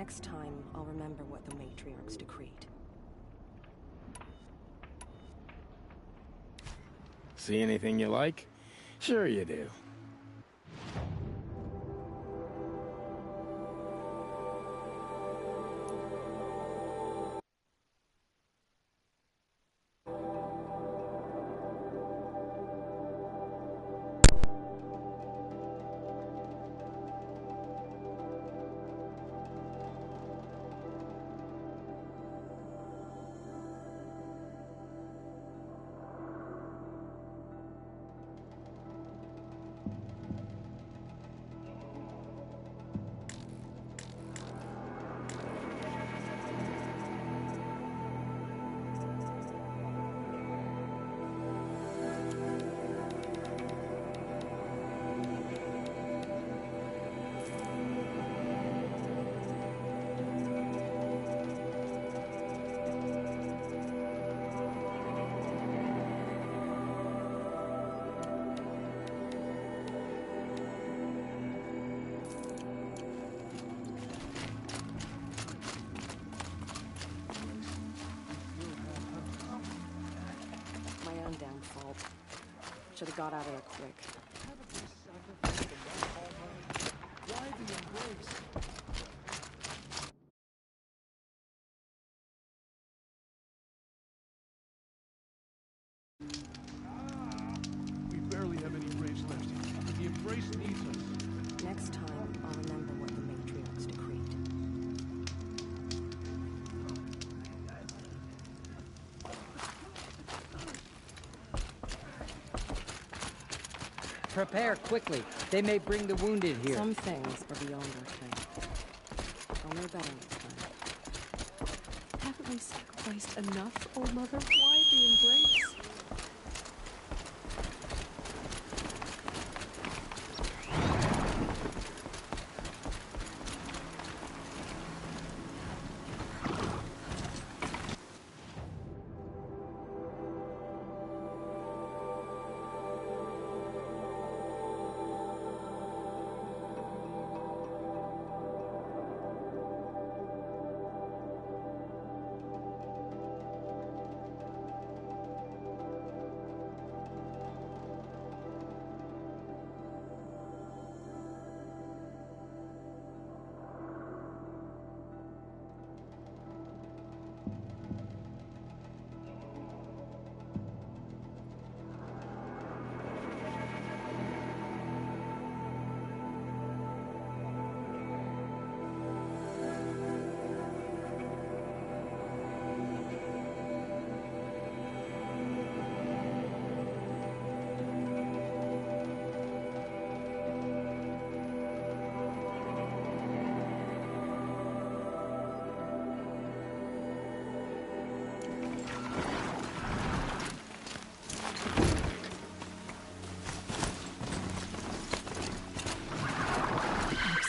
Next time, I'll remember what the matriarchs decreed. See anything you like? Sure you do. Downfall. Should have got out of there quick. Why the embrace? We barely have any braves left. The embrace needs us. Next time, I'll remember what the matriarchs decreed. Prepare quickly. They may bring the wounded here. Some things are beyond our strength. I'll know better next time. Haven't we sacrificed enough, old mother? Why the embrace?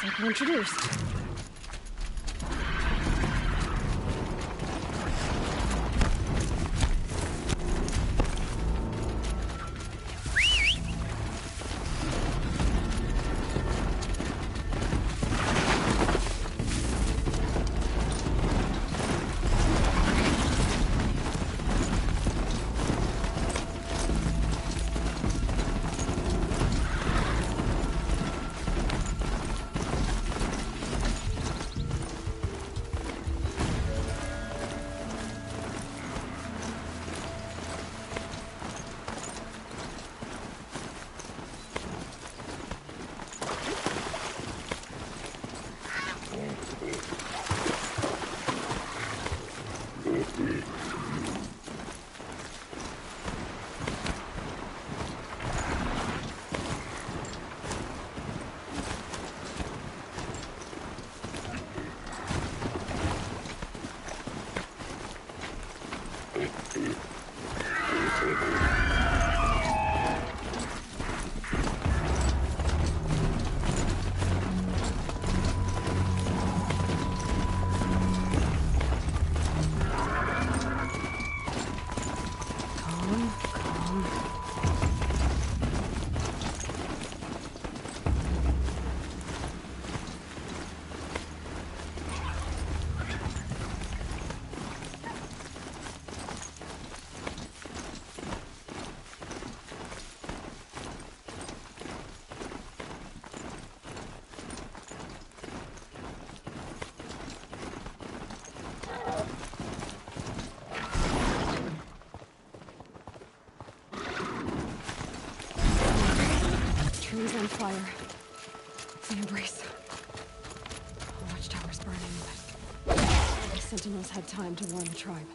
Looks like we're introduced. fire. The embrace. The watchtower's burning, but the sentinels had time to warn the tribe.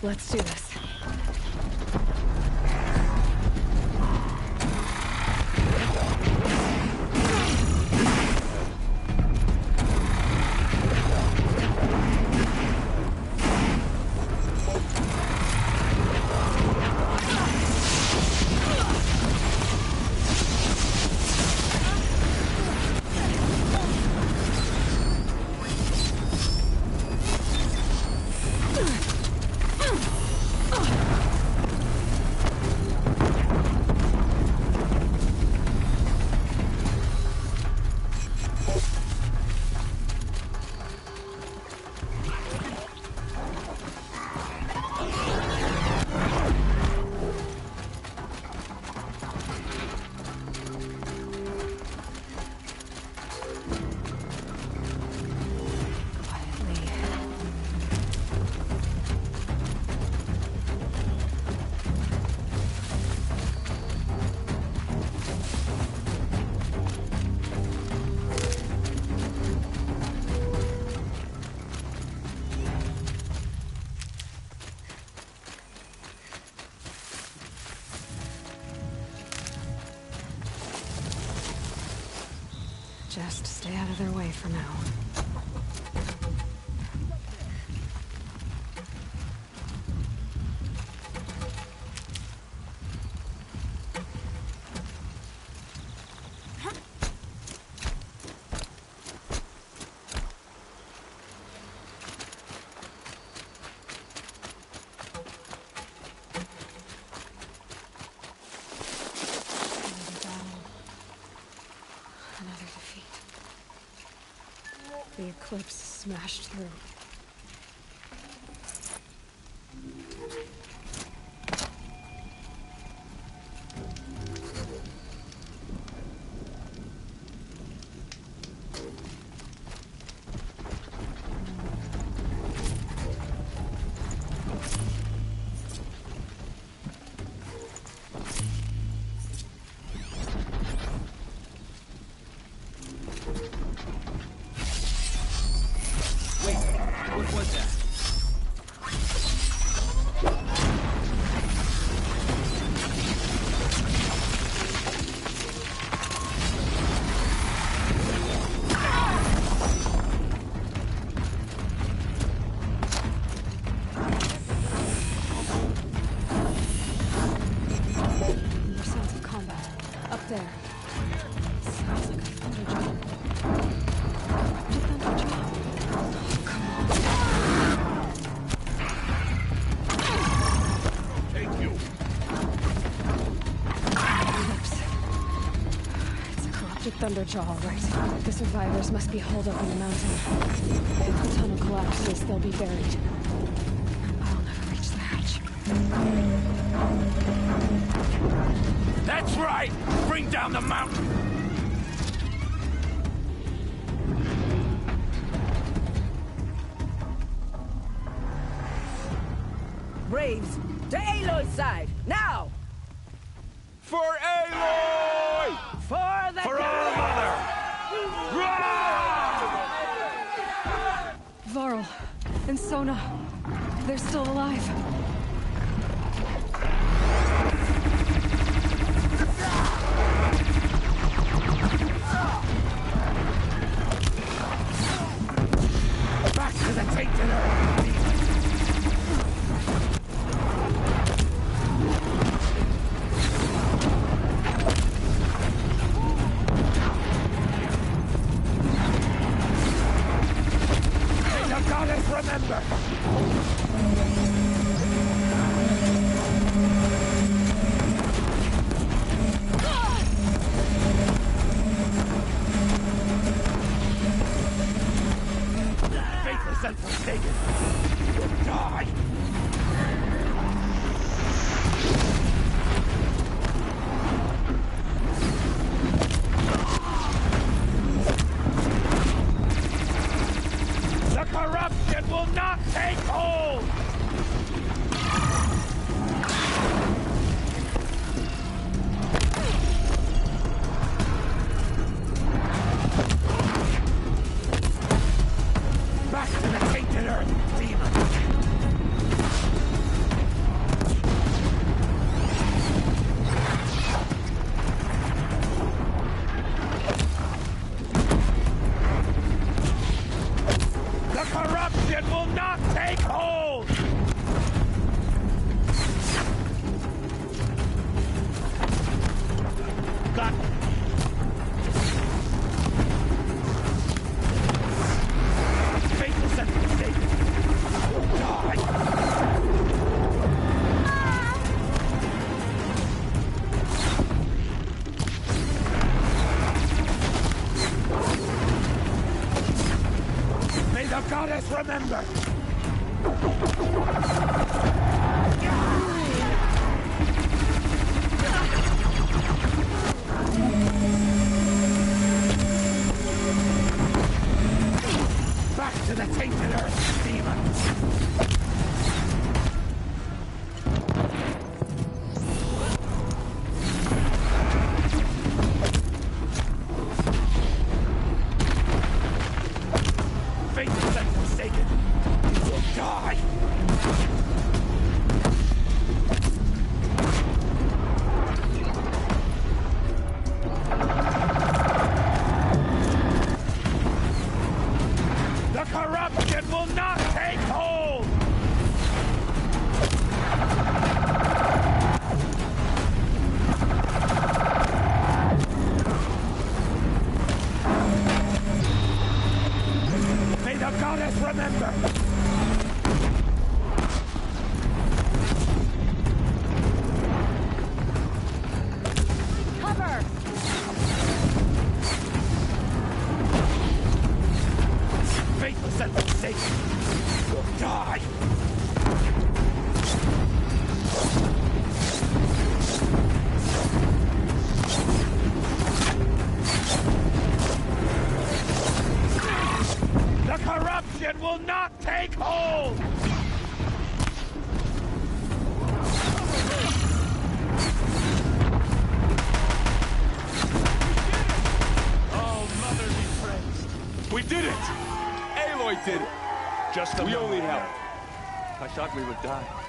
Let's do this. Just stay out of their way for now. The eclipse smashed through. Thunderjaw, all right. The survivors must be holed up in the mountain. If the tunnel collapses, they'll be buried. I'll never reach the hatch. That's right! Bring down the mountain! Braves, to Aloy's side, now! For Aloy! For the For our mother! Varl and Sona, they're still alive. Back to the tainted earth! May the goddess remember! Faithless and forsaken! You'll die! The corruption will not take hold! Back to the tainted earth, demon! The corruption will not take hold! Got faithless and forsaken. You'll die! May the goddess remember! Back to the tainted earth, demon! Faithless and forsaken! You'll die! The corruption will not take hold! May the goddess remember! Cover! Faithless and forsaken! You'll die! The corruption will not take hold! Oh, Mother be praised. We did it! Aloy did it! Just a We only moment. helped. I thought we would die.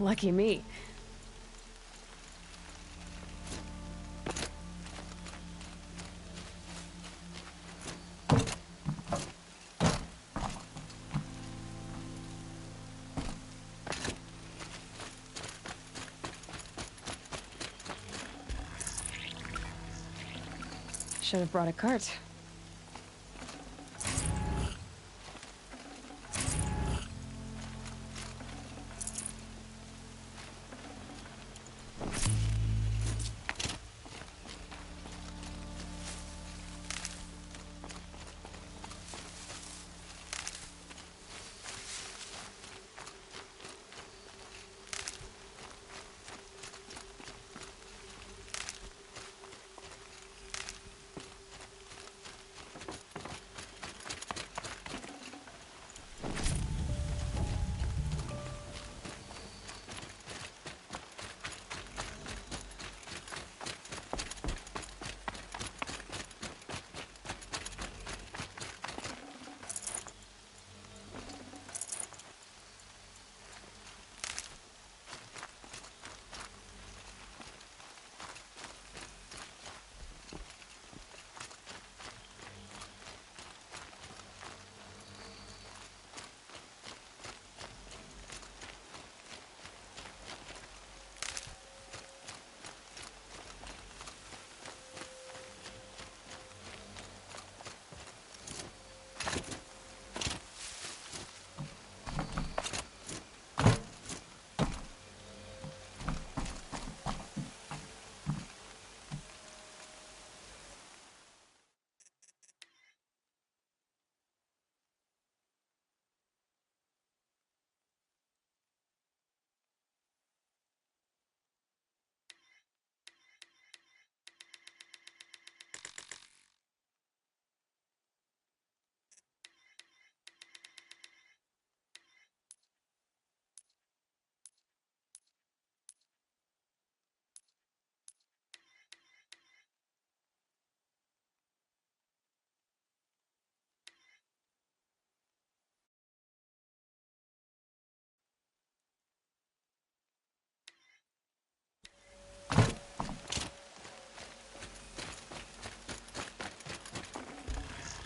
Lucky me. Should have brought a cart.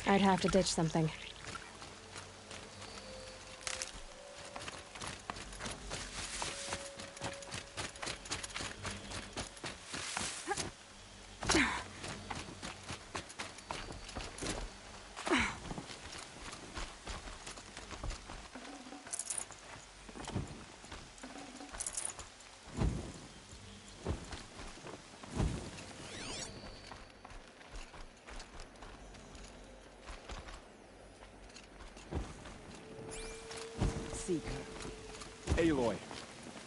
I'd have to ditch something. Aloy,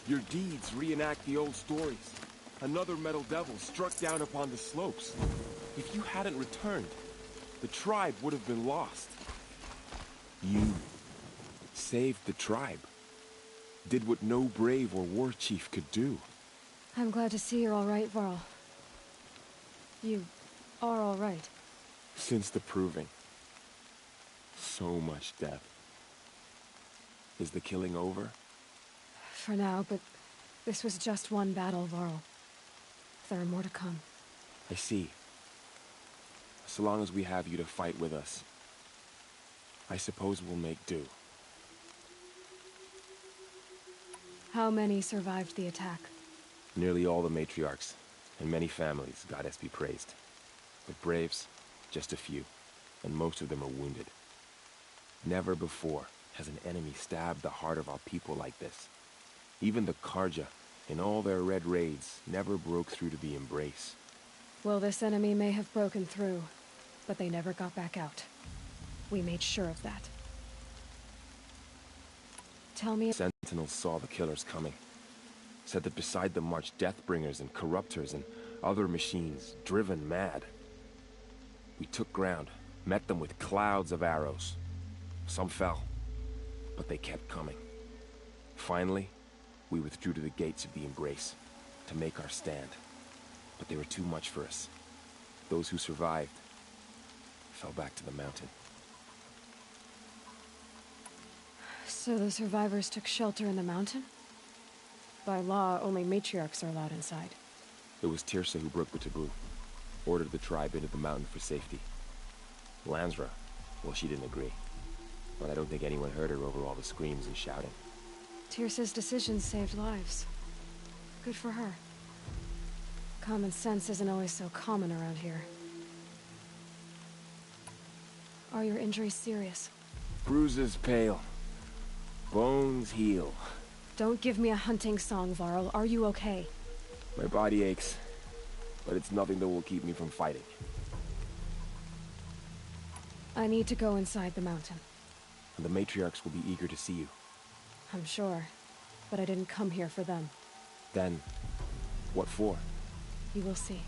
your deeds reenact the old stories. Another metal devil struck down upon the slopes. If you hadn't returned, the tribe would have been lost. You saved the tribe. Did what no brave or war chief could do. I'm glad to see you're all right, Varl. You are all right. Since the proving. So much death. Is the killing over? For now, but this was just one battle, Varl. There are more to come. I see. So long as we have you to fight with us, I suppose we'll make do. How many survived the attack? Nearly all the matriarchs, and many families, goddess be praised. But braves, just a few, and most of them are wounded. Never before has an enemy stabbed the heart of our people like this. Even the Karja, in all their red raids, never broke through to the Embrace. Well, this enemy may have broken through, but they never got back out. We made sure of that. Tell me... Sentinels saw the killers coming. Said that beside them marched Deathbringers and Corruptors and other machines, driven mad. We took ground, met them with clouds of arrows. Some fell, but they kept coming. Finally, we withdrew to the gates of the Embrace to make our stand. But they were too much for us. Those who survived fell back to the mountain. So the survivors took shelter in the mountain? By law, only matriarchs are allowed inside. It was Tirsa who broke the taboo. Ordered the tribe into the mountain for safety. Lansra, well, she didn't agree. But I don't think anyone heard her over all the screams and shouting. Tirsa's decisions saved lives. Good for her. Common sense isn't always so common around here. Are your injuries serious? Bruises pale. Bones heal. Don't give me a hunting song, Varl. Are you okay? My body aches, but it's nothing that will keep me from fighting. I need to go inside the mountain. And the matriarchs will be eager to see you. I'm sure, but I didn't come here for them. Then, what for? You will see.